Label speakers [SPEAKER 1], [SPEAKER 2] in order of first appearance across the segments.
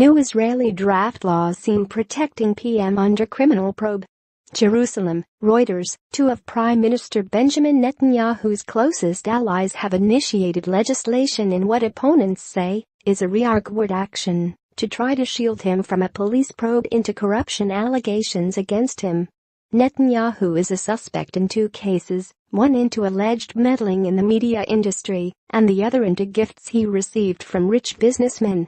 [SPEAKER 1] New Israeli draft laws seem protecting PM under criminal probe. Jerusalem, Reuters. Two of Prime Minister Benjamin Netanyahu's closest allies have initiated legislation in what opponents say is a rearguard action to try to shield him from a police probe into corruption allegations against him. Netanyahu is a suspect in two cases, one into alleged meddling in the media industry and the other into gifts he received from rich businessmen.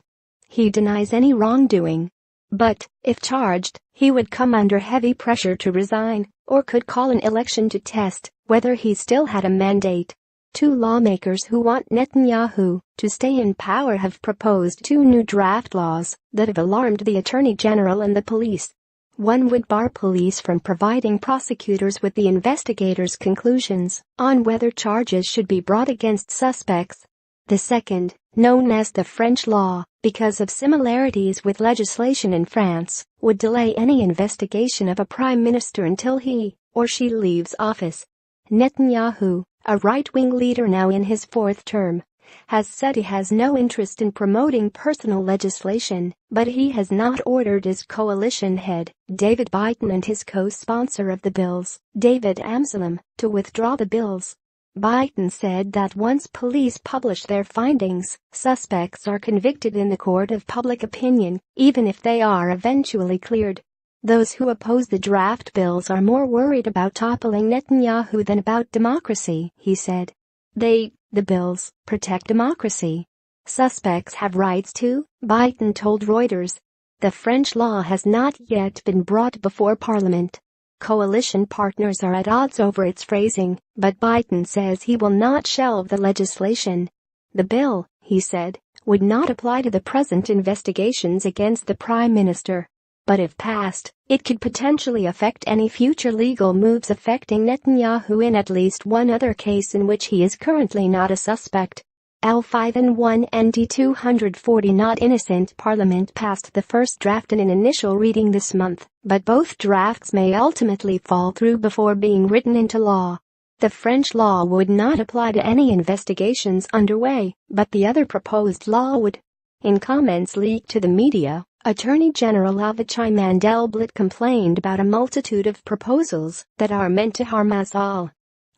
[SPEAKER 1] He denies any wrongdoing. But, if charged, he would come under heavy pressure to resign or could call an election to test whether he still had a mandate. Two lawmakers who want Netanyahu to stay in power have proposed two new draft laws that have alarmed the Attorney General and the police. One would bar police from providing prosecutors with the investigators' conclusions on whether charges should be brought against suspects. The second, known as the French law, because of similarities with legislation in France, would delay any investigation of a prime minister until he or she leaves office. Netanyahu, a right-wing leader now in his fourth term, has said he has no interest in promoting personal legislation, but he has not ordered his coalition head, David Biden, and his co-sponsor of the bills, David Amsellem, to withdraw the bills. Biden said that once police publish their findings, suspects are convicted in the court of public opinion, even if they are eventually cleared. Those who oppose the draft bills are more worried about toppling Netanyahu than about democracy, he said. The bills protect democracy. Suspects have rights too, Biden told Reuters. The French law has not yet been brought before Parliament. Coalition partners are at odds over its phrasing, but Biden says he will not shelve the legislation. The bill, he said, would not apply to the present investigations against the prime minister. But if passed, it could potentially affect any future legal moves affecting Netanyahu in at least one other case in which he is currently not a suspect. L5N1ND 240 not innocent. Parliament passed the first draft in an initial reading this month, but both drafts may ultimately fall through before being written into law. The French law would not apply to any investigations underway, but the other proposed law would. In comments leaked to the media, Attorney General Avichai Mandelblit complained about a multitude of proposals that are meant to harm us all.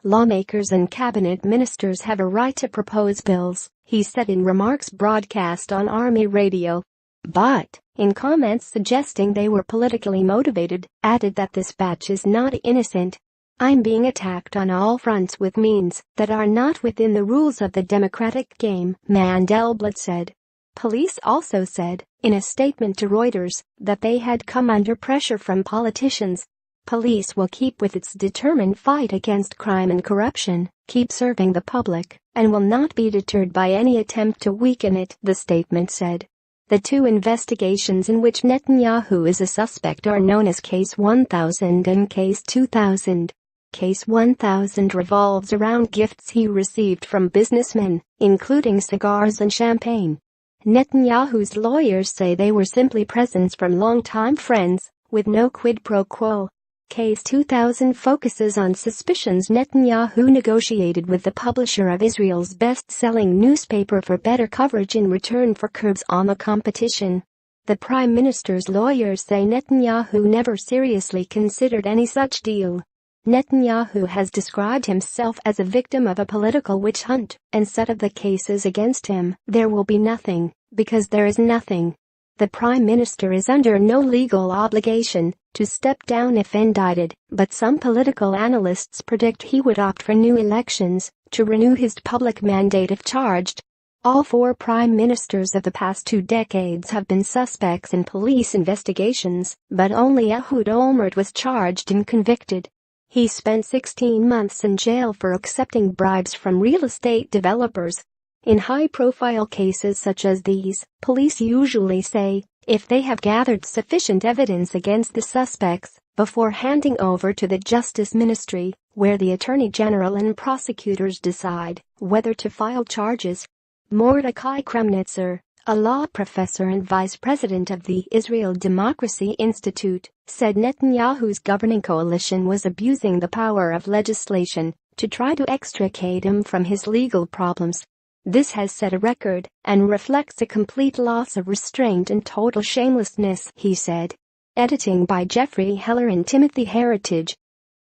[SPEAKER 1] Lawmakers and cabinet ministers have a right to propose bills, he said in remarks broadcast on Army radio. But, in comments suggesting they were politically motivated, added that this batch is not innocent. I'm being attacked on all fronts with means that are not within the rules of the democratic game, Mandelblit said. Police also said, in a statement to Reuters, that they had come under pressure from politicians. Police will keep with its determined fight against crime and corruption, keep serving the public, and will not be deterred by any attempt to weaken it, the statement said. The two investigations in which Netanyahu is a suspect are known as Case 1000 and Case 2000. Case 1000 revolves around gifts he received from businessmen, including cigars and champagne. Netanyahu's lawyers say they were simply presents from longtime friends, with no quid pro quo. Case 2000 focuses on suspicions Netanyahu negotiated with the publisher of Israel's best-selling newspaper for better coverage in return for curbs on the competition. The prime minister's lawyers say Netanyahu never seriously considered any such deal. Netanyahu has described himself as a victim of a political witch hunt and said of the cases against him, there will be nothing, because there is nothing. The prime minister is under no legal obligation to step down if indicted, but some political analysts predict he would opt for new elections to renew his public mandate if charged. All four prime ministers of the past 2 decades have been suspects in police investigations, but only Ehud Olmert was charged and convicted. He spent 16 months in jail for accepting bribes from real estate developers. In high-profile cases such as these, police usually say, if they have gathered sufficient evidence against the suspects, before handing over to the Justice Ministry, where the Attorney General and prosecutors decide whether to file charges. Mordecai Kremnitzer, a law professor and vice president of the Israel Democracy Institute, said Netanyahu's governing coalition was abusing the power of legislation to try to extricate him from his legal problems. This has set a record and reflects a complete loss of restraint and total shamelessness, he said. Editing by Jeffrey Heller and Timothy Heritage.